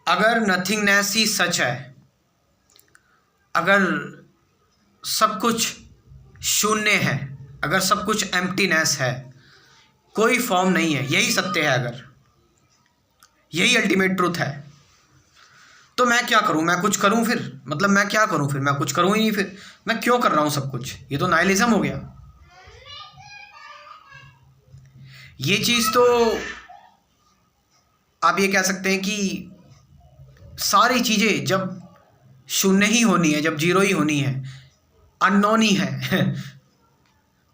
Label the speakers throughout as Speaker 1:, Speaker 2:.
Speaker 1: अगर नथिंगनेस ही सच है, अगर सब कुछ शून्य है, अगर सब कुछ एम्प्टीनेस है, कोई फॉर्म नहीं है, यही सत्य है, अगर यही अल्टीमेट ट्रूथ है, तो मैं क्या करूं? मैं कुछ करूं फिर? मतलब मैं क्या करूं फिर? मैं कुछ करूं ही नहीं, फिर मैं क्यों कर रहा हूं सब कुछ? ये तो नाइलिज्म हो गया। ये चीज़ तो आप ये कह सकते हैं कि सारी चीज़ें जब शून्य ही होनी है, जब जीरो ही होनी है, अननोन ही है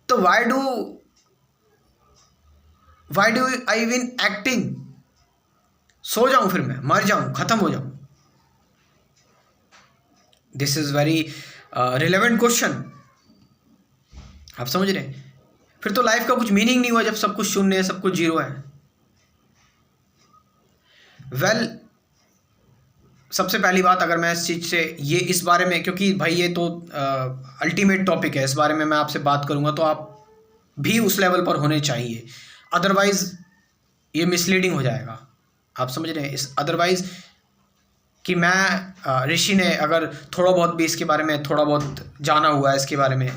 Speaker 1: तो why do I win acting? सो जाऊं फिर, मैं मर जाऊं, खत्म हो जाऊं? This is very relevant question. आप समझ रहे हैं? फिर तो लाइफ का कुछ मीनिंग नहीं हुआ जब सब कुछ शून्य है, सब कुछ जीरो है। वेल, सबसे पहली बात, अगर मैं इस चीज़ से इस बारे में, क्योंकि भाई ये तो अल्टीमेट टॉपिक है, इस बारे में मैं आपसे बात करूंगा तो आप भी उस लेवल पर होने चाहिए, अदरवाइज ये मिसलीडिंग हो जाएगा। आप समझ रहे हैं? इस अदरवाइज कि मैं ऋषि ने अगर थोड़ा बहुत भी इसके बारे में थोड़ा बहुत जाना हुआ है इसके बारे में,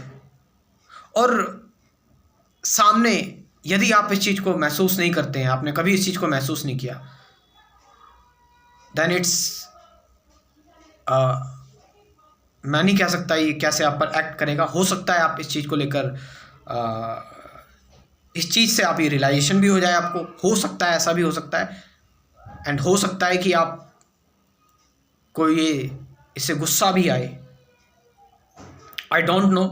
Speaker 1: और सामने यदि आप इस चीज़ को महसूस नहीं करते हैं, आपने कभी इस चीज़ को महसूस नहीं किया, देन इट्स मैं नहीं कह सकता ये कैसे आप पर एक्ट करेगा। हो सकता है आप इस चीज़ को लेकर इस चीज़ से आप ये रियलाइजेशन भी हो जाए आपको, हो सकता है, ऐसा भी हो सकता है। एंड हो सकता है कि आप को ये इससे गुस्सा भी आए, आई डोंट नो,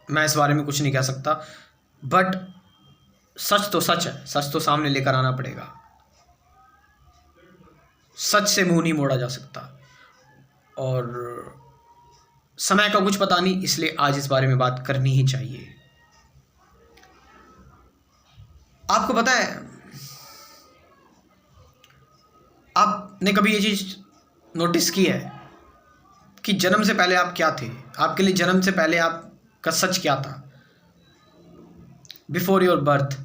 Speaker 1: मैं इस बारे में कुछ नहीं कह सकता, बट सच तो सच है, सच तो सामने लेकर आना पड़ेगा। सच से मुंह नहीं मोड़ा जा सकता, और समय का कुछ पता नहीं, इसलिए आज इस बारे में बात करनी ही चाहिए। आपको पता है, आपने कभी ये चीज़ नोटिस की है कि जन्म से पहले आप क्या थे? आपके लिए जन्म से पहले आपका सच क्या था? बिफोर योर बर्थ,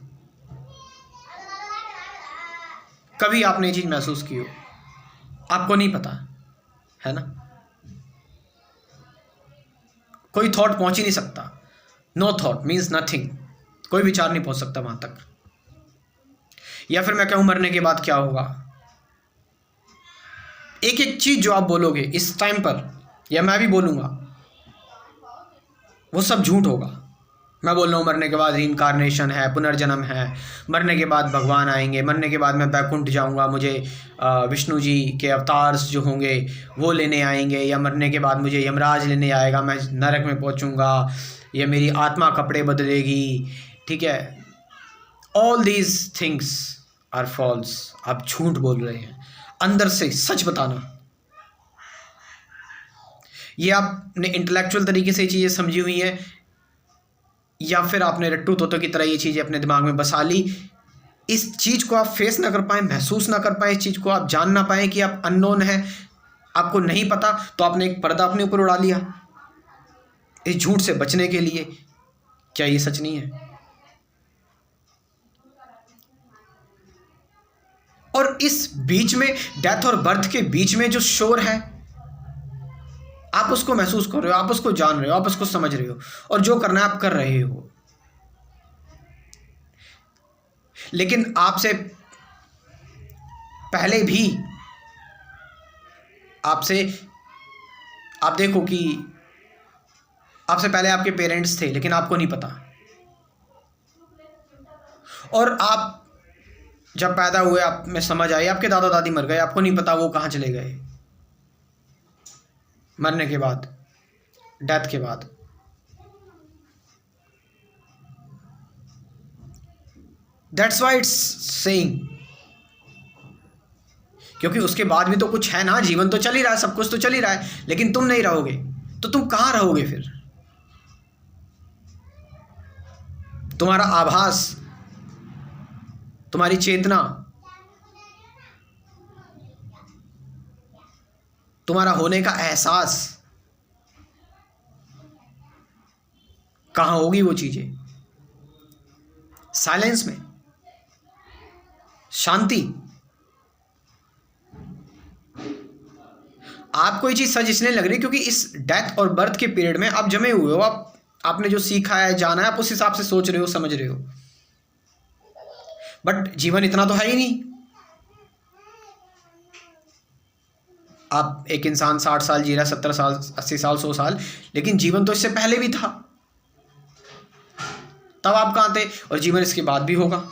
Speaker 1: कभी आपने ये चीज़ महसूस की हो? आपको नहीं पता है ना? कोई थॉट पहुंच ही नहीं सकता। नो थॉट मीन्स नथिंग, कोई विचार नहीं पहुंच सकता वहां तक। या फिर मैं कहूं, मरने के बाद क्या होगा? एक एक चीज जो आप बोलोगे इस टाइम पर, या मैं भी बोलूंगा, वो सब झूठ होगा। मैं बोल रहा हूँ मरने के बाद रीइंकारनेशन है, पुनर्जन्म है, मरने के बाद भगवान आएंगे, मरने के बाद मैं बैकुंठ जाऊंगा, मुझे विष्णु जी के अवतार्स जो होंगे वो लेने आएंगे, या मरने के बाद मुझे यमराज लेने आएगा, मैं नरक में पहुंचूंगा, या मेरी आत्मा कपड़े बदलेगी। ठीक है, all these things are false. आप झूठ बोल रहे हैं। अंदर से सच बताना, ये आपने इंटेलेक्चुअल तरीके से चीज़ें समझी हुई हैं, या फिर आपने रट्टू तोतों की तरह ये चीज़ें अपने दिमाग में बसा ली। इस चीज़ को आप फेस ना कर पाए, महसूस ना कर पाए, इस चीज़ को आप जान ना पाए कि आप अननोन हैं, आपको नहीं पता, तो आपने एक पर्दा अपने ऊपर उड़ा लिया इस झूठ से बचने के लिए। क्या ये सच नहीं है? और इस बीच में, डेथ और बर्थ के बीच में जो शोर है, आप उसको महसूस कर रहे हो, आप उसको जान रहे हो, आप उसको समझ रहे हो, और जो करना है आप कर रहे हो। लेकिन आपसे पहले भी आप देखो कि आपसे पहले आपके पेरेंट्स थे, लेकिन आपको नहीं पता। और आप जब पैदा हुए, आप में समझ आई, आपके दादा दादी मर गए, आपको नहीं पता वो कहाँ चले गए मरने के बाद, डेथ के बाद। दैट्स वाई इट्स सेइंग, क्योंकि उसके बाद भी तो कुछ है ना, जीवन तो चल ही रहा है, सब कुछ तो चल ही रहा है, लेकिन तुम नहीं रहोगे, तो तुम कहाँ रहोगे फिर? तुम्हारा आभास, तुम्हारी चेतना, तुम्हारा होने का एहसास कहाँ होगी? वो चीजें साइलेंस में, शांति, आपको ये चीज़ सच इसलिए लग रही है क्योंकि इस डेथ और बर्थ के पीरियड में आप जमे हुए हो, आपने जो सीखा है, जाना है, आप उस हिसाब से सोच रहे हो, समझ रहे हो। बट जीवन इतना तो है ही नहीं। आप एक इंसान 60 साल जी रहा है, 70 साल, 80 साल, 100 साल, लेकिन जीवन तो इससे पहले भी था। तब आप कहाँ थे, और जीवन इसके बाद भी होगा।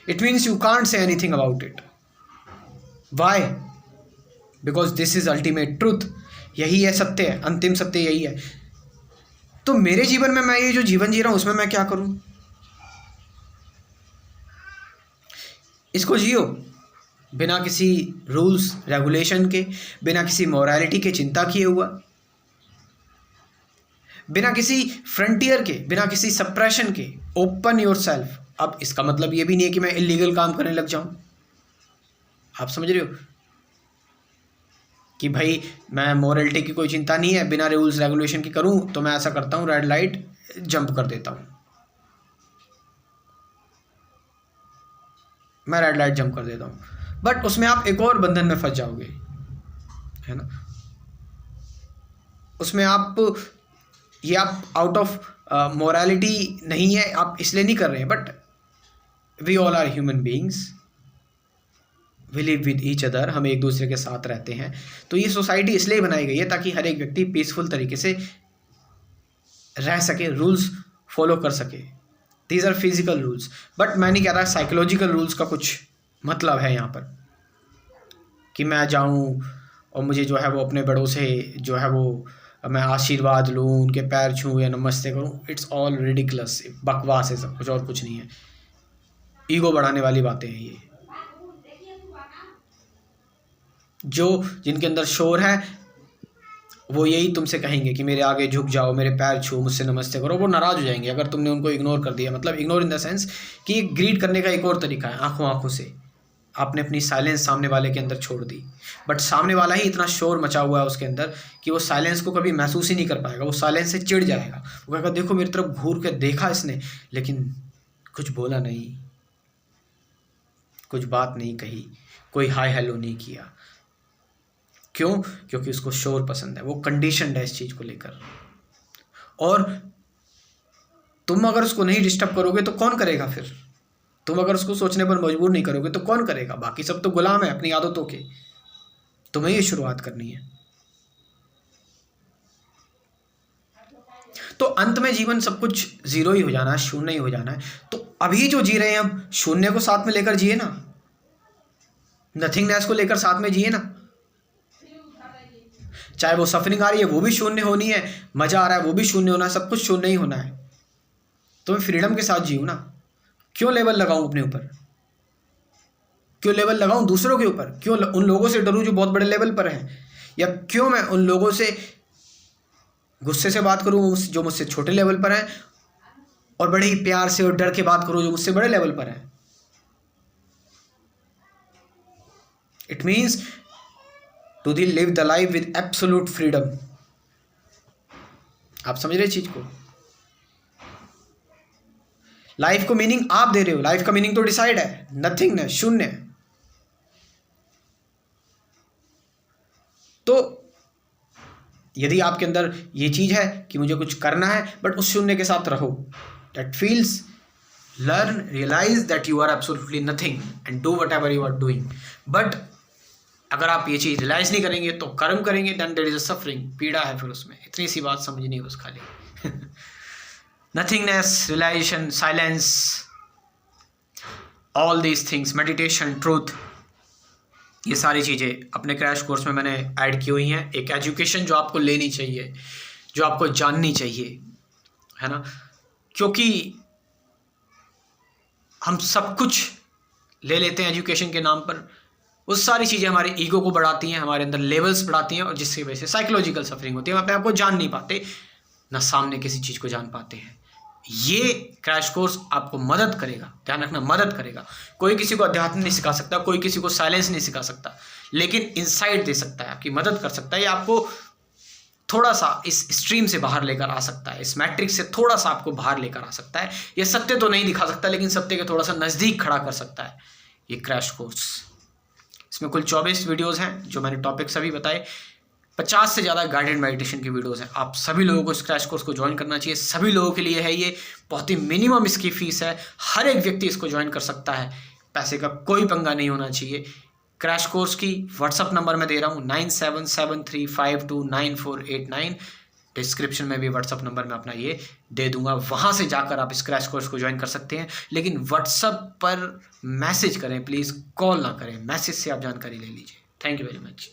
Speaker 1: It means you can't say anything about it. Why? Because this is ultimate truth. यही है सत्य, है अंतिम सत्य, यही है। तो मेरे जीवन में मैं ये जो जीवन जी रहा हूं उसमें मैं क्या करूं? इसको जियो बिना किसी रूल्स रेगुलेशन के, बिना किसी मोरालिटी के चिंता किए हुआ, बिना किसी फ्रंटियर के, बिना किसी सप्रेशन के। Open your self. अब इसका मतलब ये भी नहीं है कि मैं इलीगल काम करने लग जाऊं। आप समझ रहे हो कि भाई मैं मोरलिटी की कोई चिंता नहीं है, बिना रूल्स रेगुलेशन की करूं तो मैं ऐसा करता हूं, रेड लाइट जंप कर देता हूं, मैं रेड लाइट जंप कर देता हूं। बट उसमें आप एक और बंधन में फंस जाओगे, है ना। उसमें आप ये आप आउट ऑफ मोरालिटी नहीं है, आप इसलिए नहीं कर रहे हैं, but we all are human beings, we live with each other, हम एक दूसरे के साथ रहते हैं। तो ये सोसाइटी इसलिए बनाई गई है ताकि हर एक व्यक्ति पीसफुल तरीके से रह सके, रूल्स फॉलो कर सके। These are physical rules. But मैं नहीं कह रहा साइकोलॉजिकल रूल्स का कुछ मतलब है यहाँ पर कि मैं जाऊँ और मुझे जो है वो अपने बड़ों से जो है वो मैं आशीर्वाद लूँ, उनके पैर छूँ या नमस्ते करूँ। इट्स ऑल रिडिकुलस, बकवास है सब कुछ, और कुछ नहीं है। ईगो बढ़ाने वाली बातें हैं ये, जो जिनके अंदर शोर है वो यही तुमसे कहेंगे कि मेरे आगे झुक जाओ, मेरे पैर छू, मुझसे नमस्ते करो। वो नाराज़ हो जाएंगे अगर तुमने उनको इग्नोर कर दिया। मतलब इग्नोर इन द सेंस कि ग्रीट करने का एक और तरीका है, आंखों आंखों से। आपने अपनी साइलेंस सामने वाले के अंदर छोड़ दी, बट सामने वाला ही इतना शोर मचा हुआ है उसके अंदर कि वो साइलेंस को कभी महसूस ही नहीं कर पाएगा। वो साइलेंस से चिढ़ जाएगा, वो कहेगा देखो मेरी तरफ घूर के देखा इसने, लेकिन कुछ बोला नहीं, कुछ बात नहीं कही, कोई हाय हेलो नहीं किया। क्यों? क्योंकि उसको शोर पसंद है, वो कंडीशनड है इस चीज़ को लेकर। और तुम अगर उसको नहीं डिस्टर्ब करोगे तो कौन करेगा फिर? तुम अगर उसको सोचने पर मजबूर नहीं करोगे तो कौन करेगा? बाकी सब तो गुलाम है अपनी आदतों के। तुम्हें ये शुरुआत करनी है। तो अंत में जीवन सब कुछ जीरो ही हो जाना है, शून्य ही हो जाना है। तो अभी जो जी रहे हैं हम, शून्य को साथ में लेकर जिए ना, नथिंगनेस को लेकर साथ में जिए ना। चाहे वो सफरिंग आ रही है वो भी शून्य होनी है, मजा आ रहा है वो भी शून्य होना है, सब कुछ शून्य ही होना है। तो मैं फ्रीडम के साथ जीऊँ ना। क्यों लेवल लगाऊं अपने ऊपर? क्यों लेवल लगाऊं दूसरों के ऊपर? क्यों उन लोगों से डरूं जो बहुत बड़े लेवल पर हैं? या क्यों मैं उन लोगों से गुस्से से बात करूं जो मुझसे छोटे लेवल पर हैं, और बड़े ही प्यार से और डर के बात करूं जो मुझसे बड़े लेवल पर हैं? It means to the live the life with absolute freedom. आप समझ रहे चीज को? लाइफ को मीनिंग आप दे रहे हो, लाइफ का मीनिंग तो डिसाइड है, नथिंगनेस, शून्य। तो यदि आपके अंदर ये चीज है कि मुझे कुछ करना है, बट उस शून्य के साथ रहो, that feels, learn, realize that you are absolutely nothing and do what ever you are doing. But अगर आप ये चीज रियलाइज नहीं करेंगे तो कर्म करेंगे, then there is a suffering, पीड़ा है फिर उसमें। इतनी सी बात समझनी है बस खाली। Nothingness, realization, silence, all these things, meditation, truth, ये सारी चीज़ें अपने क्रैश कोर्स में मैंने ऐड की हुई हैं। एक एजुकेशन जो आपको लेनी चाहिए, जो आपको जाननी चाहिए, है ना। क्योंकि हम सब कुछ ले लेते हैं एजुकेशन के नाम पर। वो सारी चीज़ें हमारे ईगो को बढ़ाती हैं, हमारे अंदर लेवल्स बढ़ाती हैं, और जिसकी वजह से साइकोलॉजिकल सफरिंग होती है। हम अपने आप को जान नहीं पाते, ना सामने किसी चीज़ को जान पाते हैं। ये क्रैश कोर्स आपको मदद करेगा, ध्यान रखना, मदद करेगा। कोई किसी को अध्यात्म नहीं सिखा सकता, कोई किसी को साइलेंस नहीं सिखा सकता, लेकिन इनसाइट दे सकता है, आपकी मदद कर सकता है। ये आपको थोड़ा सा इस स्ट्रीम से बाहर लेकर आ सकता है, इस मैट्रिक्स से थोड़ा सा आपको बाहर लेकर आ सकता है। ये सत्य तो नहीं दिखा सकता, लेकिन सत्य के थोड़ा सा नज़दीक खड़ा कर सकता है ये क्रैश कोर्स। इसमें कुल 24 वीडियोज़ हैं जो मैंने टॉपिक सभी बताए। 50 से ज़्यादा गाइडेड मेडिटेशन की वीडियोज़ हैं। आप सभी लोगों को इस क्रैश कोर्स को ज्वाइन करना चाहिए, सभी लोगों के लिए है ये। बहुत ही मिनिमम इसकी फ़ीस है, हर एक व्यक्ति इसको ज्वाइन कर सकता है, पैसे का कोई पंगा नहीं होना चाहिए। क्रैश कोर्स की व्हाट्सअप नंबर मैं दे रहा हूँ 9773529489। डिस्क्रिप्शन में भी व्हाट्सअप नंबर मैं अपना ये दे दूंगा, वहाँ से जाकर आप इस क्रैश कोर्स को ज्वाइन कर सकते हैं। लेकिन व्हाट्सअप पर मैसेज करें प्लीज़, कॉल ना करें, मैसेज से आप जानकारी ले लीजिए। Thank you very much.